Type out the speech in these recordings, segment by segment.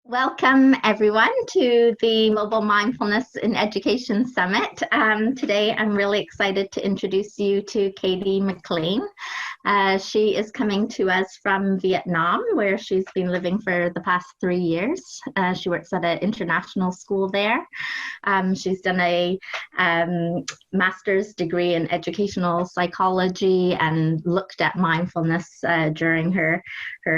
Welcome everyone to the Global Mindfulness in Education Summit. Today I'm really excited to introduce you to Katie McLean. She is coming to us from Vietnam, where she's been living for the past 3 years. She works at an international school there. She's done a master's degree in educational psychology and looked at mindfulness during her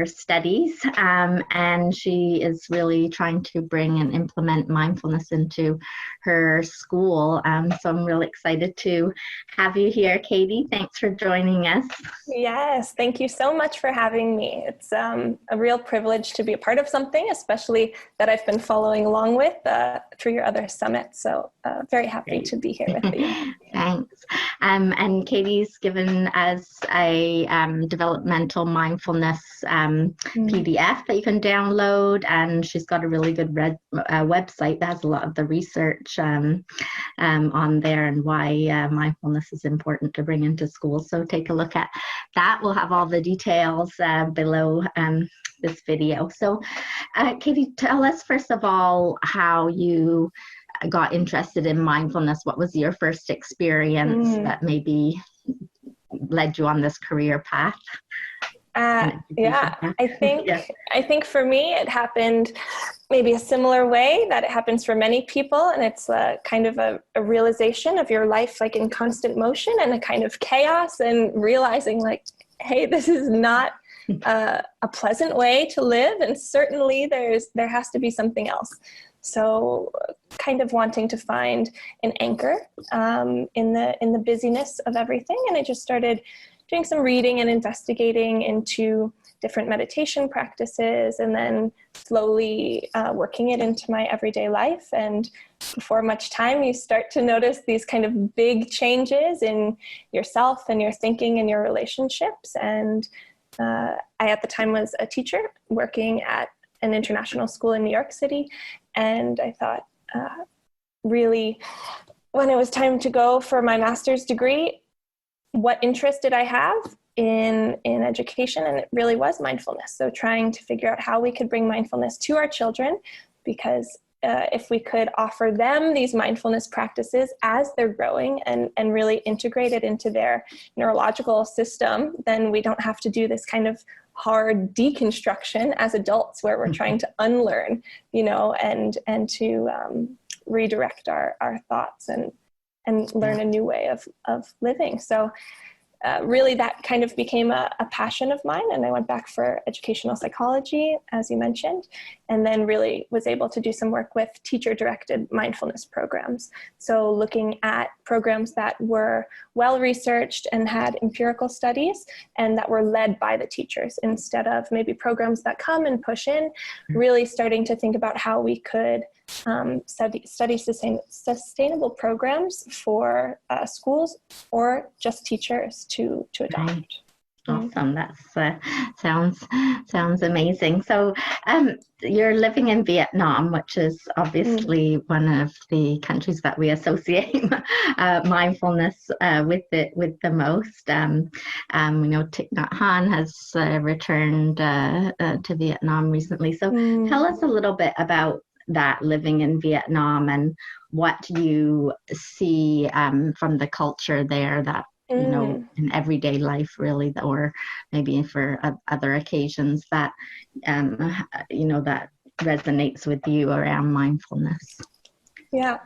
studies, and she is really trying to bring and implement mindfulness into her school. So I'm really excited to have you here, Katie. Thanks for joining us. Yes, thank you so much for having me. It's a real privilege to be a part of something, especially that I've been following along with through your other summits. So very happy to be here with you. Thanks. And Katie's given us a developmental mindfulness PDF that you can download, and she's got a really good website that has a lot of the research on there and why mindfulness is important to bring into school. So take a look at that. We'll have all the details below this video. So Katie, tell us first of all how you got interested in mindfulness. What was your first experience that maybe led you on this career path? I think for me it happened maybe a similar way that it happens for many people, and it's kind of a realization of your life like in constant motion and a kind of chaos, and realizing like, hey, this is not a pleasant way to live, and certainly there has to be something else. So kind of wanting to find an anchor in the busyness of everything. And I just started doing some reading and investigating into different meditation practices, and then slowly working it into my everyday life. And before much time, you start to notice these kind of big changes in yourself and your thinking and your relationships. And I, at the time, was a teacher working at an international school in New York City. And I thought, really, when it was time to go for my master's degree, what interest did I have in education? And it really was mindfulness. So trying to figure out how we could bring mindfulness to our children, because if we could offer them these mindfulness practices as they're growing and really integrate it into their neurological system, then we don't have to do this kind of hard deconstruction as adults where we're trying to unlearn, and to redirect our thoughts and learn a new way of living. So really that kind of became a passion of mine, and I went back for educational psychology, as you mentioned, and then really was able to do some work with teacher-directed mindfulness programs. So looking at programs that were well-researched and had empirical studies and that were led by the teachers, instead of maybe programs that come and push in, really starting to think about how we could study sustainable programs for schools or just teachers to adopt. Right. Awesome. That sounds amazing. So you're living in Vietnam, which is obviously one of the countries that we associate mindfulness with the most. We know Thich Nhat Hanh has returned to Vietnam recently. So tell us a little bit about that, living in Vietnam, and what you see from the culture there that in everyday life, really, or maybe for other occasions that that resonates with you around mindfulness. Yeah.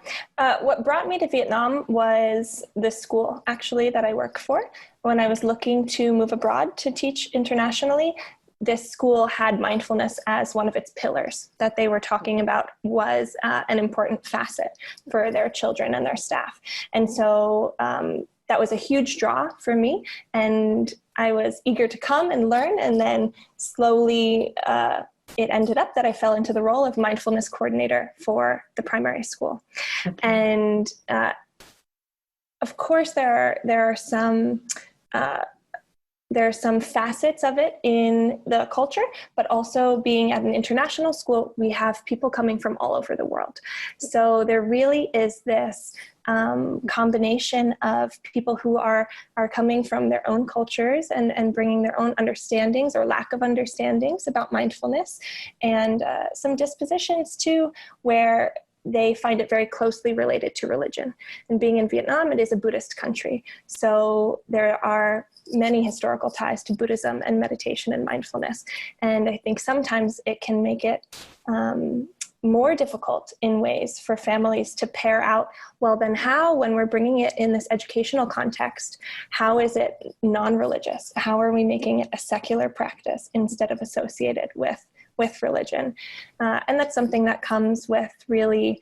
What brought me to Vietnam was the school, actually, that I work for. When I was looking to move abroad to teach internationally, this school had mindfulness as one of its pillars that they were talking about was an important facet for their children and their staff. And so that was a huge draw for me, and I was eager to come and learn. And then slowly it ended up that I fell into the role of mindfulness coordinator for the primary school. Okay. And of course there are some there are some facets of it in the culture, but also being at an international school, we have people coming from all over the world. So there really is this combination of people who are coming from their own cultures and bringing their own understandings or lack of understandings about mindfulness, and some dispositions too, where they find it very closely related to religion. And being in Vietnam, it is a Buddhist country. So there are many historical ties to Buddhism and meditation and mindfulness. And I think sometimes it can make it more difficult in ways for families to pair out, well, then how, when we're bringing it in this educational context, how is it non-religious? How are we making it a secular practice instead of associated with religion? And that's something that comes with really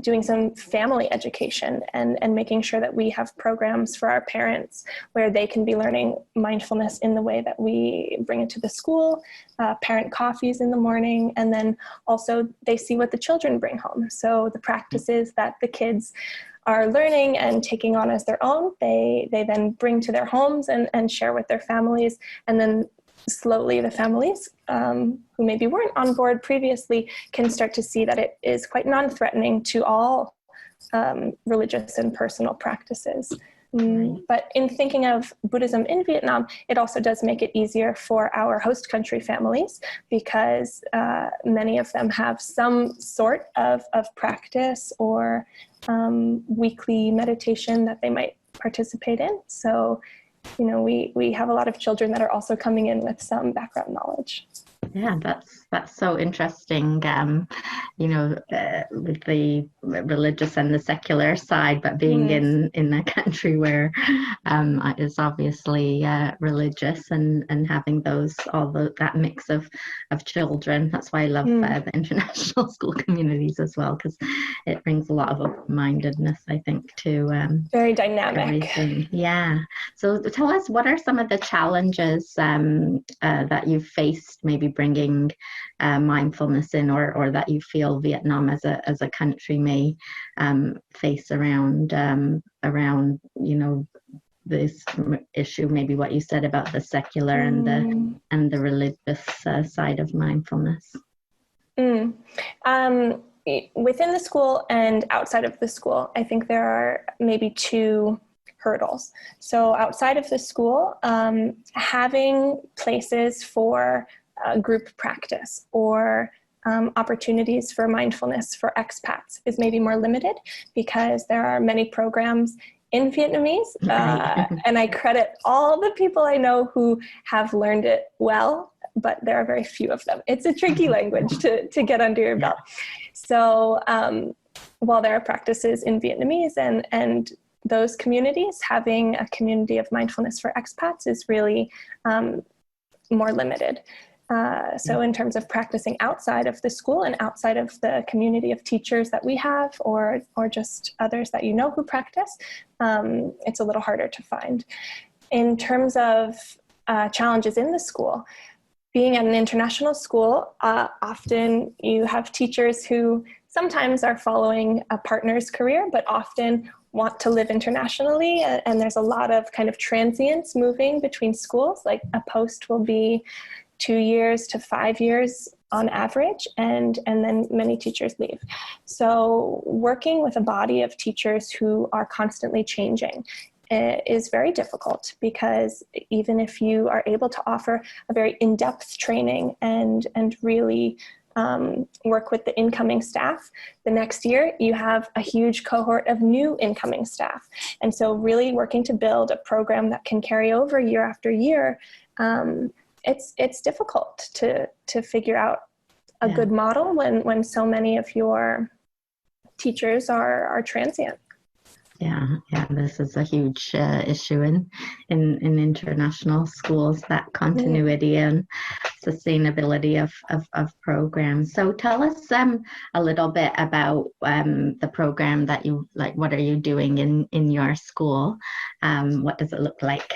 doing some family education and making sure that we have programs for our parents where they can be learning mindfulness in the way that we bring it to the school, parent coffees in the morning, and then also they see what the children bring home. So the practices that the kids are learning and taking on as their own, they then bring to their homes and share with their families, and then slowly the families who maybe weren't on board previously can start to see that it is quite non-threatening to all religious and personal practices. But in thinking of Buddhism in Vietnam, it also does make it easier for our host country families, because many of them have some sort of practice or weekly meditation that they might participate in. So we have a lot of children that are also coming in with some background knowledge. Yeah, that's so interesting, with the religious and the secular side, but being in a country where is obviously religious and having that mix of children. That's why I love the international school communities as well, because it brings a lot of open-mindedness, I think, to very dynamic. Everything. Yeah. So tell us, what are some of the challenges that you've faced, maybe bringing mindfulness in, or that you feel Vietnam as a country may face around this issue, maybe what you said about the secular and the religious side of mindfulness? Within the school and outside of the school, I think there are maybe two hurdles. So outside of the school, having places for group practice or opportunities for mindfulness for expats is maybe more limited, because there are many programs in Vietnamese, and I credit all the people I know who have learned it well, but there are very few of them. It's a tricky language to get under your belt. So while there are practices in Vietnamese and those communities, having a community of mindfulness for expats is really more limited. So in terms of practicing outside of the school and outside of the community of teachers that we have, or just others that who practice, it's a little harder to find. In terms of challenges in the school, being at an international school, often you have teachers who sometimes are following a partner's career, but often want to live internationally. And there's a lot of kind of transience moving between schools. Like a post will be 2 years to 5 years on average, and then many teachers leave. So working with a body of teachers who are constantly changing is very difficult, because even if you are able to offer a very in-depth training and really work with the incoming staff, the next year you have a huge cohort of new incoming staff. And so really working to build a program that can carry over year after year, it's difficult to figure out a good model when so many of your teachers are transient. Yeah, this is a huge issue in international schools, that continuity and sustainability of programs. So tell us a little bit about the program that you like. What are you doing in your school? What does it look like?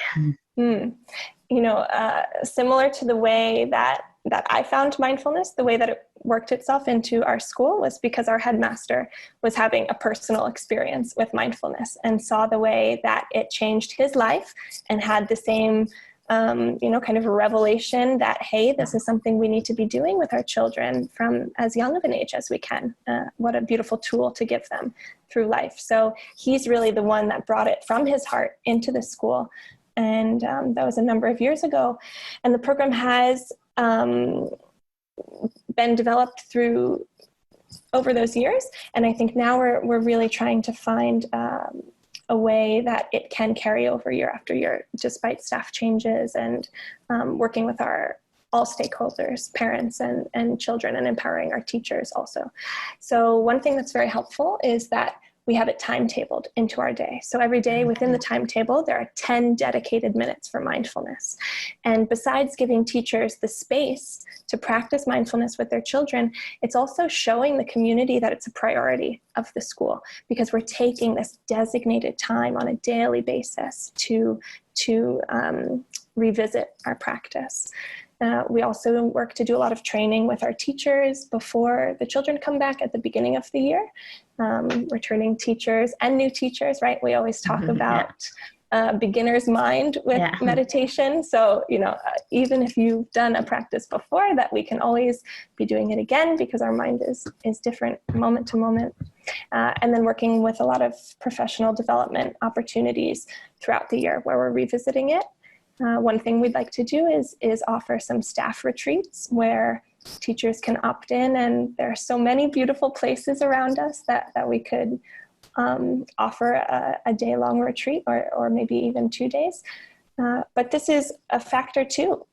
Similar to the way that I found mindfulness, the way that it worked itself into our school was because our headmaster was having a personal experience with mindfulness and saw the way that it changed his life and had the same, kind of a revelation that, hey, this is something we need to be doing with our children from as young of an age as we can. What a beautiful tool to give them through life. So he's really the one that brought it from his heart into the school. And that was a number of years ago. And the program has been developed through over those years. And I think now we're really trying to find a way that it can carry over year after year, despite staff changes, and working with all stakeholders, parents and children, and empowering our teachers also. So one thing that's very helpful is that we have it timetabled into our day. So every day within the timetable, there are 10 dedicated minutes for mindfulness. And besides giving teachers the space to practice mindfulness with their children, it's also showing the community that it's a priority of the school, because we're taking this designated time on a daily basis to revisit our practice. We also work to do a lot of training with our teachers before the children come back at the beginning of the year. Returning teachers and new teachers, right? We always talk about beginner's mind with meditation. So, even if you've done a practice before, that we can always be doing it again, because our mind is different moment to moment. And then working with a lot of professional development opportunities throughout the year where we're revisiting it. One thing we'd like to do is offer some staff retreats where teachers can opt in, and there are so many beautiful places around us that we could offer a day-long retreat, or maybe even 2 days. But this is a factor too.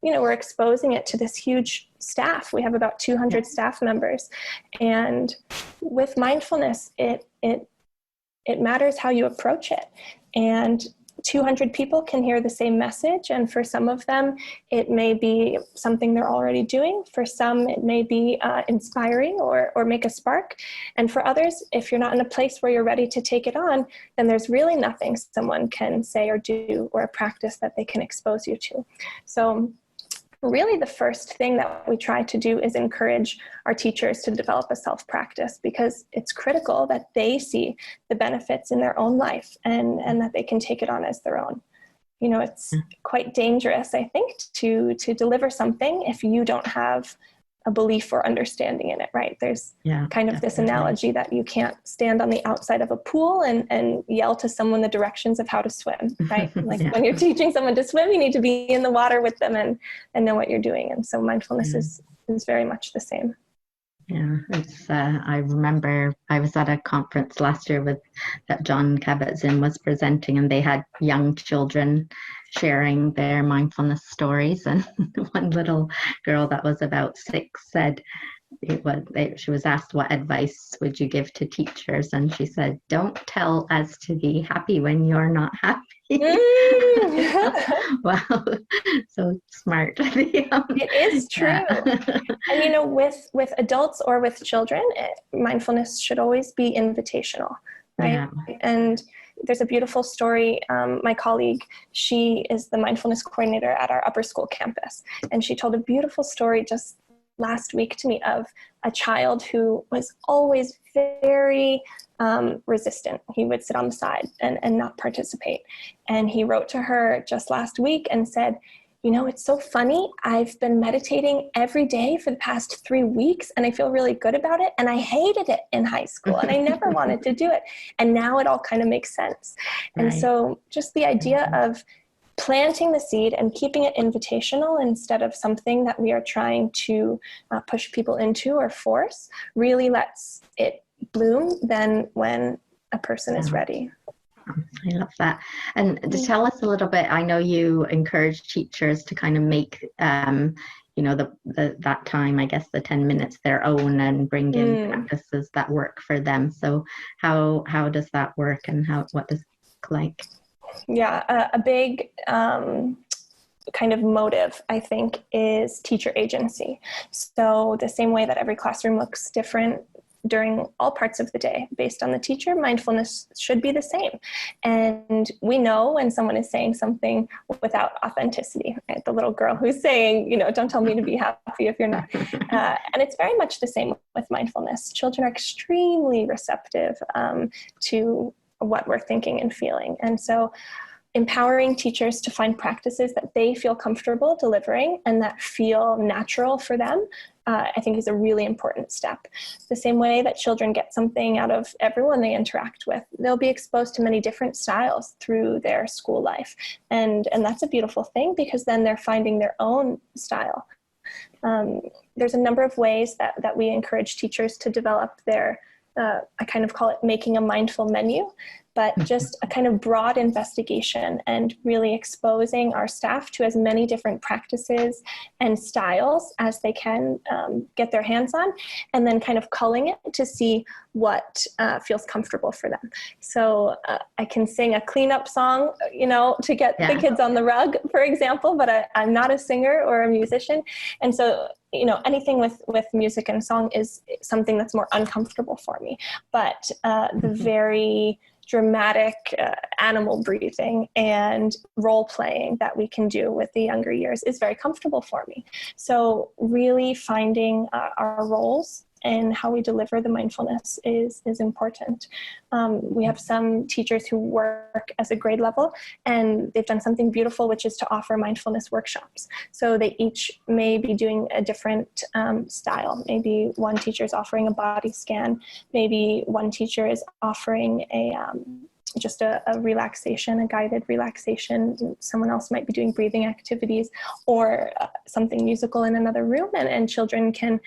We're exposing it to this huge staff. We have about 200 staff members, and with mindfulness, it matters how you approach it. And 200 people can hear the same message, and for some of them, it may be something they're already doing. For some, it may be inspiring or make a spark. And for others, if you're not in a place where you're ready to take it on, then there's really nothing someone can say or do or a practice that they can expose you to. So really the first thing that we try to do is encourage our teachers to develop a self-practice, because it's critical that they see the benefits in their own life and that they can take it on as their own. It's quite dangerous, I think, to deliver something if you don't have a belief or understanding in it, right? There's kind of this analogy that you can't stand on the outside of a pool and yell to someone the directions of how to swim, right? Like when you're teaching someone to swim, you need to be in the water with them and know what you're doing. And so mindfulness is very much the same. Yeah, it's. I remember I was at a conference last year that John Kabat-Zinn was presenting, and they had young children sharing their mindfulness stories. And one little girl that was about 6 said, she was asked, what advice would you give to teachers? And she said, don't tell us to be happy when you're not happy. Wow, so smart. It is true. And with adults or with children, mindfulness should always be invitational, right? And there's a beautiful story. My colleague, she is the mindfulness coordinator at our upper school campus, and she told a beautiful story just last week to me of a child who was always very resistant. He would sit on the side and not participate. And he wrote to her just last week and said, it's so funny. I've been meditating every day for the past 3 weeks, and I feel really good about it. And I hated it in high school, and I never wanted to do it. And now it all kind of makes sense. Right. And so just the idea of planting the seed and keeping it invitational instead of something that we are trying to push people into or force really lets it bloom then when a person is ready. I love that. And to tell us a little bit, I know you encourage teachers to kind of make that time, I guess the 10 minutes, their own, and bring in practices that work for them. So how does that work, and what does it look like? Yeah, a big kind of motive, I think, is teacher agency. So the same way that every classroom looks different during all parts of the day. Based on the teacher, mindfulness should be the same. And we know when someone is saying something without authenticity, right? The little girl who's saying, don't tell me to be happy if you're not. And it's very much the same with mindfulness. Children are extremely receptive to what we're thinking and feeling. And so empowering teachers to find practices that they feel comfortable delivering and that feel natural for them, I think is a really important step. The same way that children get something out of everyone they interact with, they'll be exposed to many different styles through their school life. And that's a beautiful thing, because then they're finding their own style. There's a number of ways that we encourage teachers to develop their, I kind of call it making a mindful menu, but just a kind of broad investigation and really exposing our staff to as many different practices and styles as they can get their hands on, and then kind of culling it to see what feels comfortable for them. So I can sing a cleanup song, to get the kids on the rug, for example, but I'm not a singer or a musician. And so, anything with music and song is something that's more uncomfortable for me. But the very dramatic animal breathing and role playing that we can do with the younger years is very comfortable for me. So really finding our roles and how we deliver the mindfulness is important. We have some teachers who work as a grade level, and they've done something beautiful, which is to offer mindfulness workshops. So they each may be doing a different style. Maybe one teacher is offering a body scan. Maybe one teacher is offering just a relaxation, a guided relaxation. Someone else might be doing breathing activities or something musical in another room, and children can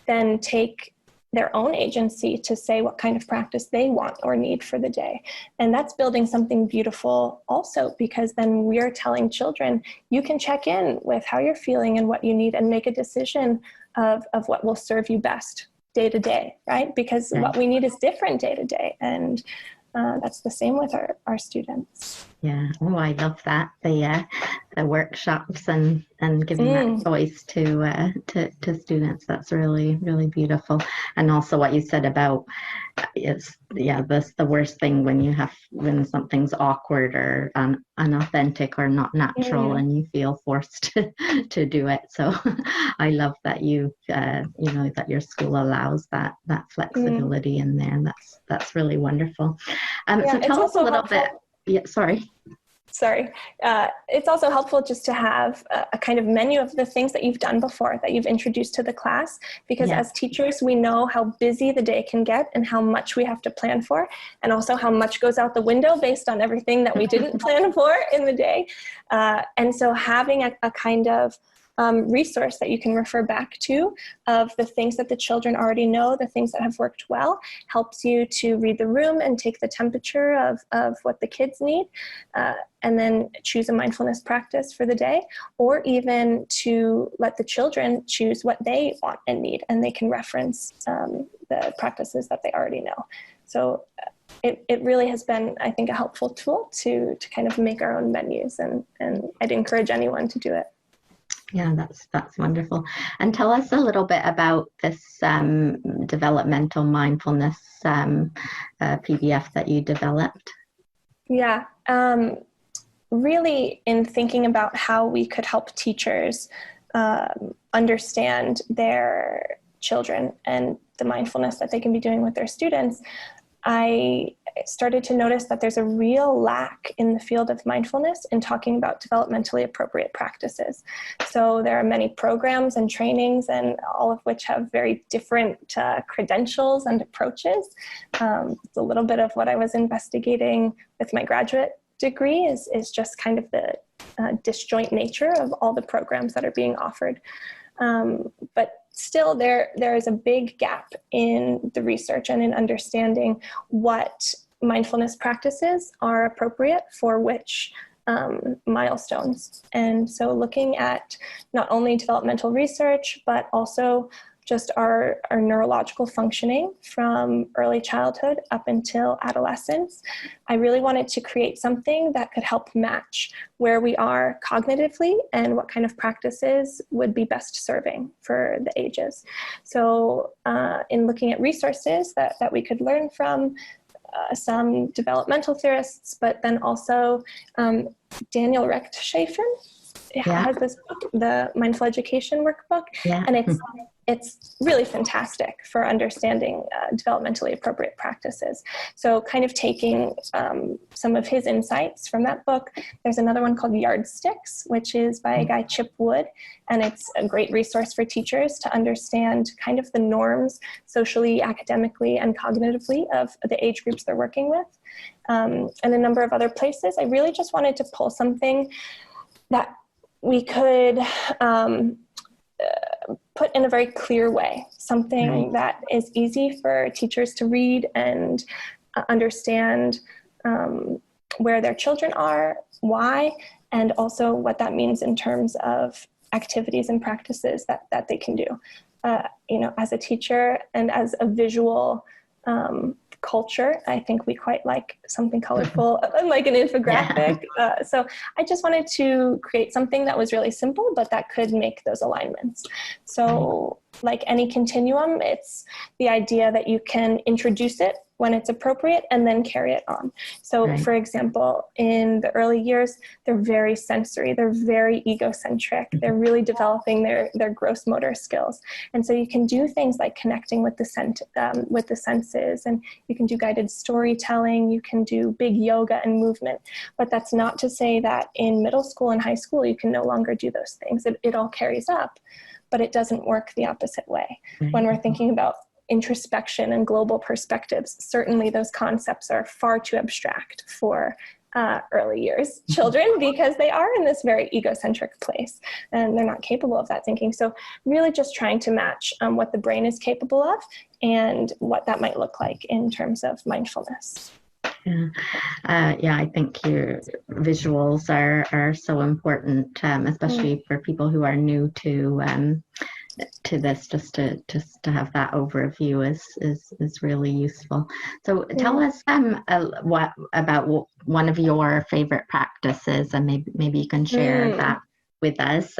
then take their own agency to say what kind of practice they want or need for the day. And that's building something beautiful also, because then we're telling children, you can check in with how you're feeling and what you need and make a decision of what will serve you best day to day, right? Because what we need is different day to day. And that's the same with our students. Yeah. Oh, I love that. The workshops and giving that choice to students. That's really, really beautiful. And also what you said about the worst thing when something's awkward or unauthentic or not natural and you feel forced to do it. So I love that that your school allows that flexibility in there. That's really wonderful. So tell us a little bit. Yeah, sorry. It's also helpful just to have a kind of menu of the things that you've done before, that you've introduced to the class, because as teachers, we know how busy the day can get and how much we have to plan for, and also how much goes out the window based on everything that we didn't plan for in the day. And so having a kind of resource that you can refer back to of the things that the children already know, the things that have worked well, helps you to read the room and take the temperature of what the kids need, and then choose a mindfulness practice for the day, or even to let the children choose what they want and need, and they can reference the practices that they already know. So it really has been, I think, a helpful tool to kind of make our own menus, and I'd encourage anyone to do it. Yeah, that's wonderful. And tell us a little bit about this developmental mindfulness PDF that you developed. Yeah, really in thinking about how we could help teachers understand their children and the mindfulness that they can be doing with their students, I started to notice that there's a real lack in the field of mindfulness in talking about developmentally appropriate practices. So there are many programs and trainings, and all of which have very different credentials and approaches. It's a little bit of what I was investigating with my graduate degree is just kind of the disjoint nature of all the programs that are being offered. But still, there is a big gap in the research and in understanding what mindfulness practices are appropriate for which milestones. And so looking at not only developmental research, but also just our neurological functioning from early childhood up until adolescence. I really wanted to create something that could help match where we are cognitively and what kind of practices would be best serving for the ages. So in looking at resources that we could learn from, some developmental theorists, but then also Daniel Rechtschaffen has this book, the Mindful Education Workbook, and it's really fantastic for understanding developmentally appropriate practices. So kind of taking some of his insights from that book. There's another one called Yardsticks, which is by a guy, Chip Wood, and it's a great resource for teachers to understand kind of the norms socially, academically, and cognitively of the age groups they're working with. And a number of other places. I really just wanted to pull something that we could put in a very clear way, something that is easy for teachers to read and understand where their children are, why, and also what that means in terms of activities and practices that they can do. As a teacher and as a visual culture, I think we quite like something colorful, like an infographic. So I just wanted to create something that was really simple, but that could make those alignments. So like any continuum, it's the idea that you can introduce it when it's appropriate and then carry it on. So for example, in the early years, they're very sensory, they're very egocentric, they're really developing their gross motor skills. And so you can do things like connecting with the senses, and you can do guided storytelling, you can do big yoga and movement. But that's not to say that in middle school and high school, you can no longer do those things. It all carries up, but it doesn't work the opposite way. When we're thinking about introspection and global perspectives, certainly those concepts are far too abstract for early years children, because they are in this very egocentric place and they're not capable of that thinking. So really just trying to match what the brain is capable of and what that might look like in terms of mindfulness. I think your visuals are so important, especially for people who are new to this. Just to have that overview is really useful. So tell us what about one of your favorite practices, and maybe you can share that with us.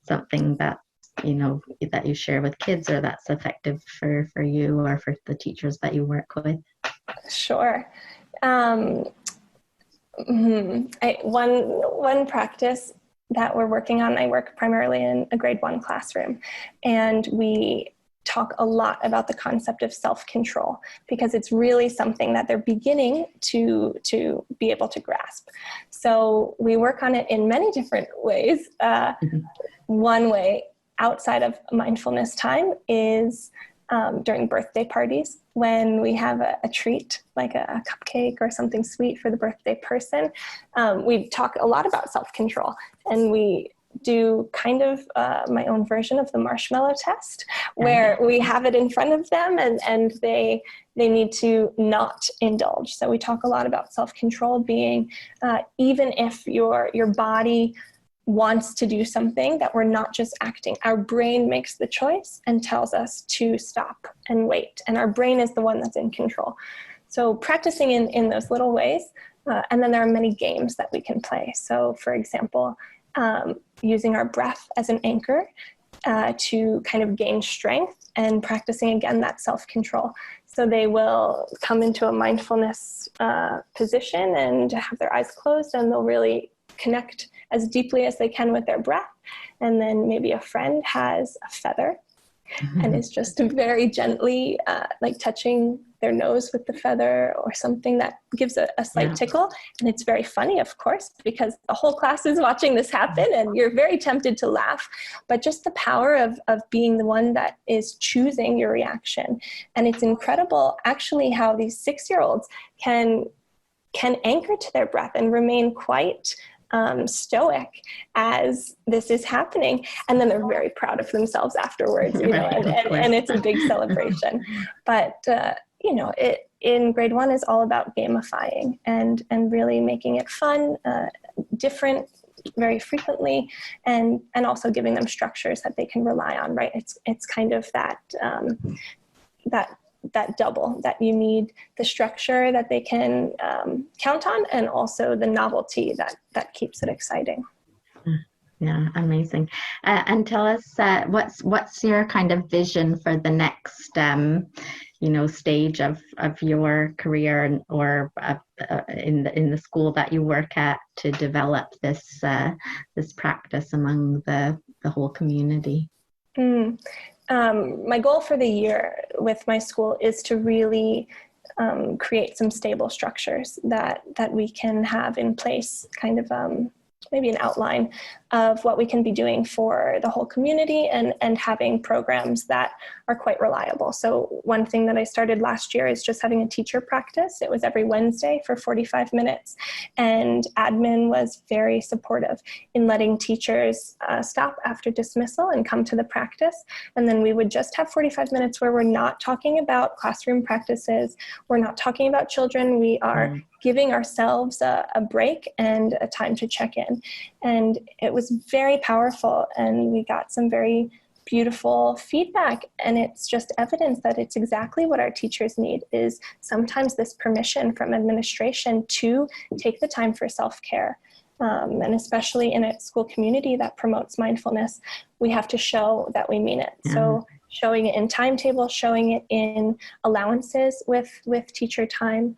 Something that that you share with kids, or that's effective for you or for the teachers that you work with. Sure. One practice that we're working on, I work primarily in a grade 1 classroom, and we talk a lot about the concept of self-control, because it's really something that they're beginning to be able to grasp. So we work on it in many different ways. One way outside of mindfulness time is during birthday parties, when we have a treat, like a cupcake or something sweet for the birthday person. We talk a lot about self-control, and we do kind of my own version of the marshmallow test, where we have it in front of them and they need to not indulge. So we talk a lot about self-control being, even if your body wants to do something, that we're not just acting. Our brain makes the choice and tells us to stop and wait. And our brain is the one that's in control. So practicing in those little ways. And then there are many games that we can play. So for example, using our breath as an anchor to kind of gain strength, and practicing again that self-control. So they will come into a mindfulness position and have their eyes closed, and they'll really connect as deeply as they can with their breath. And then maybe a friend has a feather and is just very gently like touching their nose with the feather, or something that gives a slight tickle. And it's very funny, of course, because the whole class is watching this happen and you're very tempted to laugh. But just the power of being the one that is choosing your reaction. And it's incredible actually how these 6-year-olds can anchor to their breath and remain quite stoic as this is happening, and then they're very proud of themselves afterwards, and it's a big celebration. But it in grade 1 is all about gamifying and really making it fun, different very frequently, and also giving them structures that they can rely on, right? It's kind of that double, that you need the structure that they can count on, and also the novelty that keeps it exciting. Yeah, amazing. And tell us, what's your kind of vision for the next, stage of your career, or in the school that you work at, to develop this practice among the whole community? My goal for the year with my school is to really create some stable structures that we can have in place, kind of maybe an outline of what we can be doing for the whole community, and having programs that are quite reliable. So one thing that I started last year is just having a teacher practice. It was every Wednesday for 45 minutes, and admin was very supportive in letting teachers stop after dismissal and come to the practice. And then we would just have 45 minutes where we're not talking about classroom practices, we're not talking about children, we are giving ourselves a break and a time to check in. And it was very powerful, and we got some very beautiful feedback, and it's just evidence that it's exactly what our teachers need, is sometimes this permission from administration to take the time for self-care. And especially in a school community that promotes mindfulness, we have to show that we mean it. So showing it in timetables, showing it in allowances with teacher time.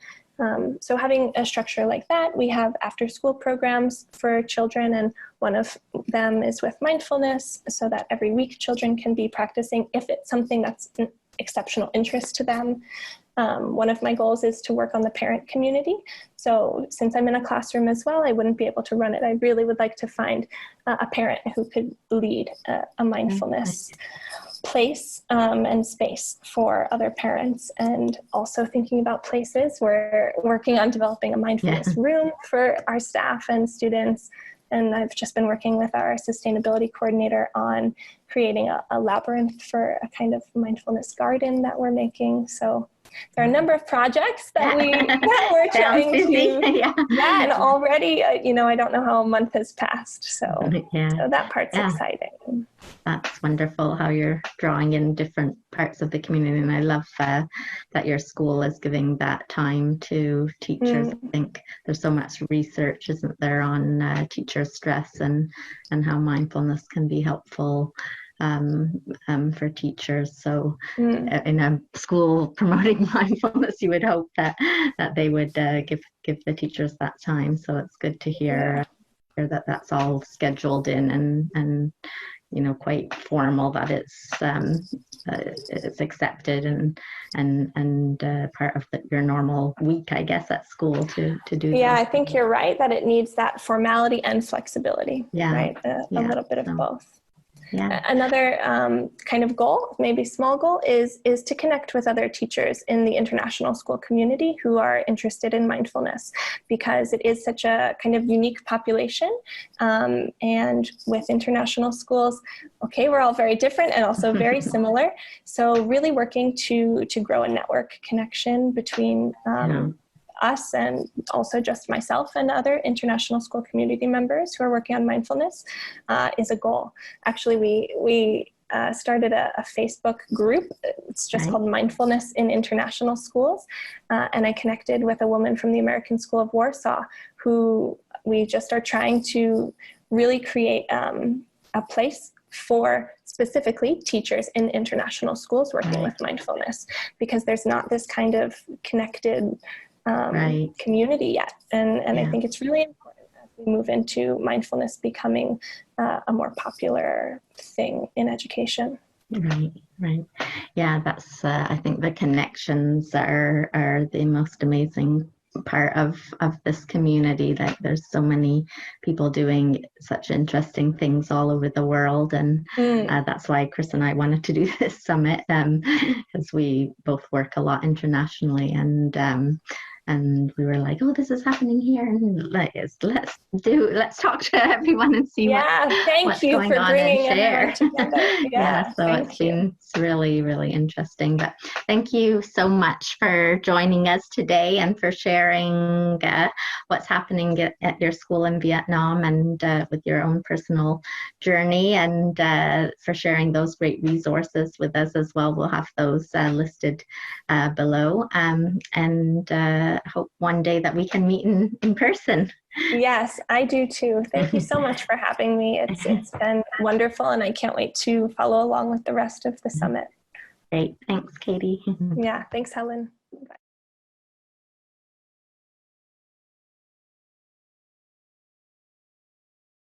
So having a structure like that, we have after-school programs for children, and one of them is with mindfulness, so that every week children can be practicing if it's something that's an exceptional interest to them. One of my goals is to work on the parent community. So since I'm in a classroom as well, I wouldn't be able to run it. I really would like to find a parent who could lead a mindfulness place and space for other parents, and also thinking about places. We're working on developing a mindfulness room for our staff and students. And I've just been working with our sustainability coordinator on creating a labyrinth for a kind of mindfulness garden that we're making. So there are a number of projects that we're trying to, and already, I don't know how a month has passed. So that part's exciting. That's wonderful how you're drawing in different parts of the community. And I love that your school is giving that time to teachers. I think there's so much research, isn't there, on teacher stress and how mindfulness can be helpful for teachers. So in a school promoting mindfulness, you would hope that they would give the teachers that time. So it's good to hear that that's all scheduled in, and quite formal, that it's accepted and part of your normal week, I guess, at school to do. Yeah, I think you're right that it needs that formality and flexibility. Right, a little bit of both. Another kind of goal, maybe small goal, is to connect with other teachers in the international school community who are interested in mindfulness, because it is such a kind of unique population. And with international schools, we're all very different and also very similar. So really working to grow a network connection between us, and also just myself and other international school community members who are working on mindfulness is a goal. Actually, we started a Facebook group. It's just called Mindfulness in International Schools. And I connected with a woman from the American School of Warsaw, who we just are trying to really create a place for specifically teachers in international schools working with mindfulness, because there's not this kind of connected community yet. And I think it's really important as we move into mindfulness becoming a more popular thing in education. Right. Yeah, that's, I think the connections are the most amazing part of this community. Like, there's so many people doing such interesting things all over the world, and that's why Chris and I wanted to do this summit, because we both work a lot internationally, and and we were like, oh, this is happening here, and let's talk to everyone and see what's going on and share. So it's really, really interesting. But thank you so much for joining us today and for sharing what's happening at your school in Vietnam and with your own personal journey, and for sharing those great resources with us as well. We'll have those listed below, and hope one day that we can meet in person. Yes, I do too. Thank you so much for having me. It's been wonderful, and I can't wait to follow along with the rest of the summit. Great. Thanks, Katie. Yeah, thanks, Helen.